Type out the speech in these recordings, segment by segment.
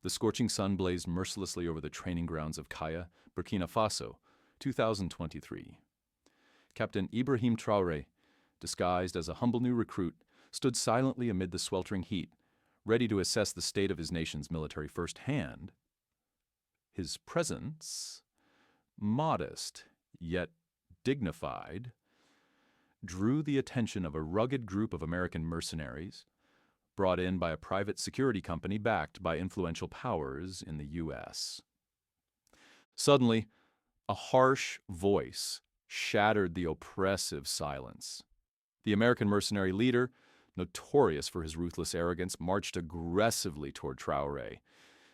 The scorching sun blazed mercilessly over the training grounds of Kaya, Burkina Faso, 2023. Captain Ibrahim Traoré, disguised as a humble new recruit, stood silently amid the sweltering heat, ready to assess the state of his nation's military firsthand. His presence, modest yet dignified, drew the attention of a rugged group of American mercenaries, brought in by a private security company backed by influential powers in the U.S. Suddenly, a harsh voice shattered the oppressive silence. The American mercenary leader, notorious for his ruthless arrogance, marched aggressively toward Traoré.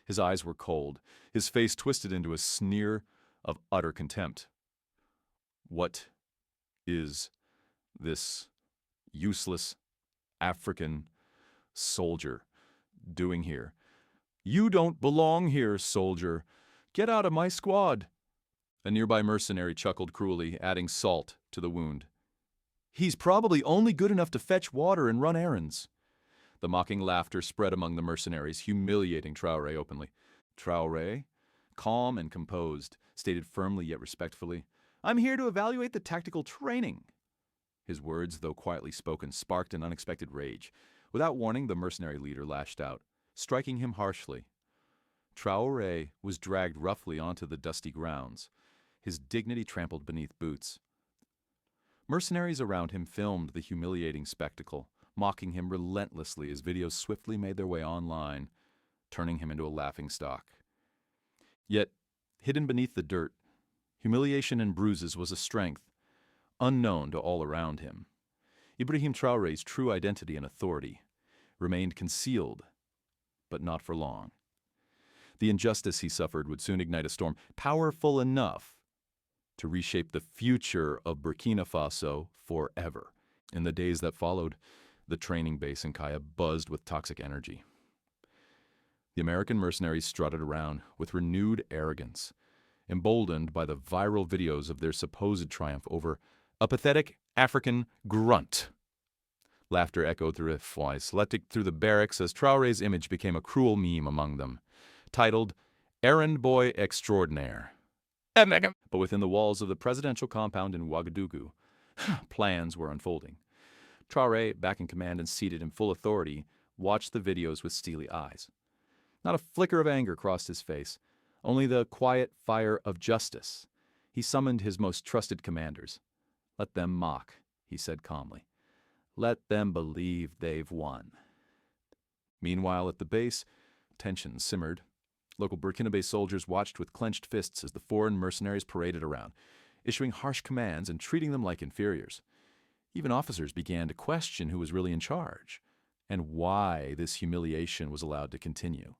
His eyes were cold, his face twisted into a sneer of utter contempt. "What is this useless African soldier doing here? You don't belong here, soldier. Get out of my squad." A nearby mercenary chuckled cruelly, adding salt to the wound. "He's probably only good enough to fetch water and run errands." The mocking laughter spread among the mercenaries, humiliating Traoré openly. Traoré, calm and composed, stated firmly yet respectfully, "I'm here to evaluate the tactical training." His words, though quietly spoken, sparked an unexpected rage. Without warning, the mercenary leader lashed out, striking him harshly. Traoré was dragged roughly onto the dusty grounds, his dignity trampled beneath boots. Mercenaries around him filmed the humiliating spectacle, mocking him relentlessly as videos swiftly made their way online, turning him into a laughingstock. Yet, hidden beneath the dirt, humiliation and bruises was a strength unknown to all around him. Ibrahim Traoré's true identity and authority remained concealed, but not for long. The injustice he suffered would soon ignite a storm powerful enough to reshape the future of Burkina Faso forever. In the days that followed, the training base in Kaya buzzed with toxic energy. The American mercenaries strutted around with renewed arrogance, emboldened by the viral videos of their supposed triumph over a pathetic African grunt. Laughter echoed through through the barracks as Traoré's image became a cruel meme among them, titled "Errand Boy Extraordinaire." But within the walls of the presidential compound in Ouagadougou, plans were unfolding. Traoré, back in command and seated in full authority, watched the videos with steely eyes. Not a flicker of anger crossed his face, only the quiet fire of justice. He summoned his most trusted commanders. "Let them mock," he said calmly. "Let them believe they've won." Meanwhile, at the base, tension simmered. Local Burkinabe soldiers watched with clenched fists as the foreign mercenaries paraded around, issuing harsh commands and treating them like inferiors. Even officers began to question who was really in charge, and why this humiliation was allowed to continue.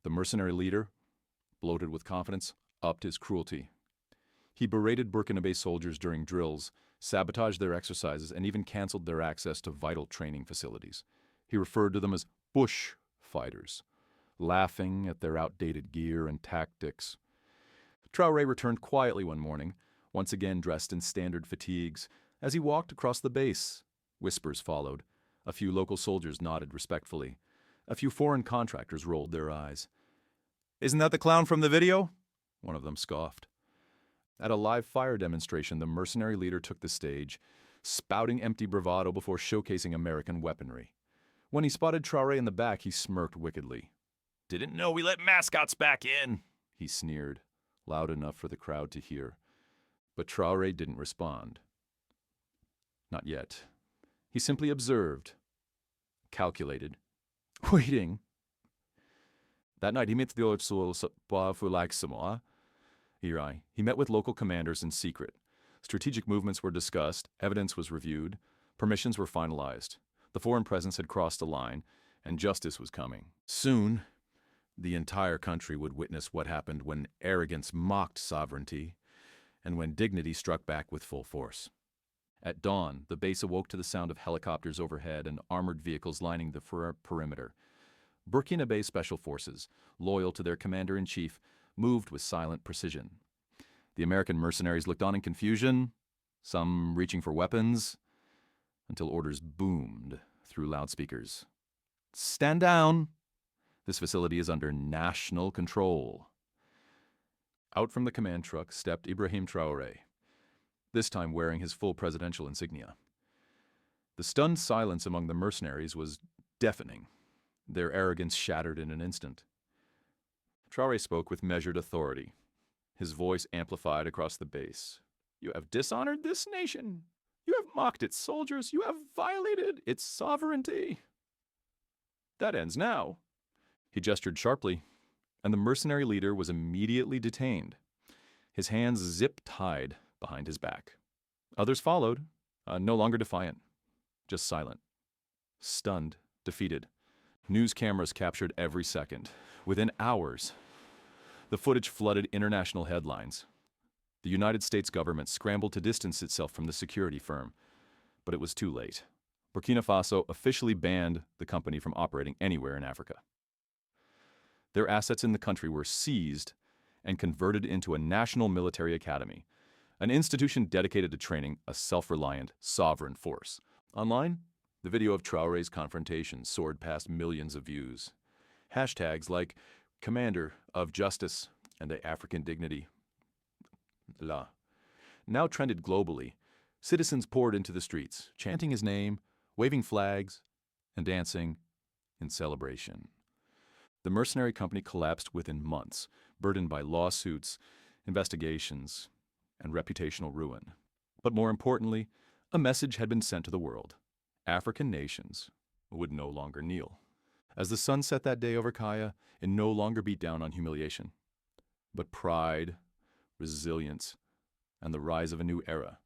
The mercenary leader, bloated with confidence, upped his cruelty. He berated Burkinabe soldiers during drills, sabotaged their exercises, and even canceled their access to vital training facilities. He referred to them as bush fighters, laughing at their outdated gear and tactics. Traoré returned quietly one morning, once again dressed in standard fatigues. As he walked across the base, whispers followed. A few local soldiers nodded respectfully. A few foreign contractors rolled their eyes. "Isn't that the clown from the video?" one of them scoffed. At a live fire demonstration, the mercenary leader took the stage, spouting empty bravado before showcasing American weaponry. When he spotted Traoré in the back, he smirked wickedly. "Didn't know we let mascots back in," he sneered, loud enough for the crowd to hear. But Traoré didn't respond. Not yet. He simply observed, calculated, waiting. That night, he met with local commanders in secret. Strategic movements were discussed, evidence was reviewed, permissions were finalized. The foreign presence had crossed a line, and justice was coming. Soon, the entire country would witness what happened when arrogance mocked sovereignty, and when dignity struck back with full force. At dawn, the base awoke to the sound of helicopters overhead and armored vehicles lining the perimeter. Burkinabe Special Forces, loyal to their commander-in-chief, moved with silent precision. The American mercenaries looked on in confusion, some reaching for weapons, until orders boomed through loudspeakers. "Stand down! This facility is under national control. Out from the command truck stepped Ibrahim Traoré, this time wearing his full presidential insignia. The stunned silence among the mercenaries was deafening, their arrogance shattered in an instant. Traoré spoke with measured authority, his voice amplified across the base. "You have dishonored this nation. You have mocked its soldiers. You have violated its sovereignty. That ends now." He gestured sharply, and the mercenary leader was immediately detained, his hands zip-tied behind his back. Others followed, no longer defiant, just silent, stunned, defeated. News cameras captured every second. Within hours, the footage flooded international headlines. The United States government scrambled to distance itself from the security firm, but it was too late. Burkina Faso officially banned the company from operating anywhere in Africa. Their assets in the country were seized and converted into a national military academy, an institution dedicated to training a self-reliant, sovereign force. Online, the video of Traoré's confrontation soared past millions of views. Hashtags like "Commander of Justice" and "The African Dignity" now trended globally. Citizens poured into the streets, chanting his name, waving flags, and dancing in celebration. The mercenary company collapsed within months, burdened by lawsuits, investigations, and reputational ruin. But more importantly, a message had been sent to the world. African nations would no longer kneel. As the sun set that day over Kaya, it no longer beat down on humiliation, but pride, resilience, and the rise of a new era.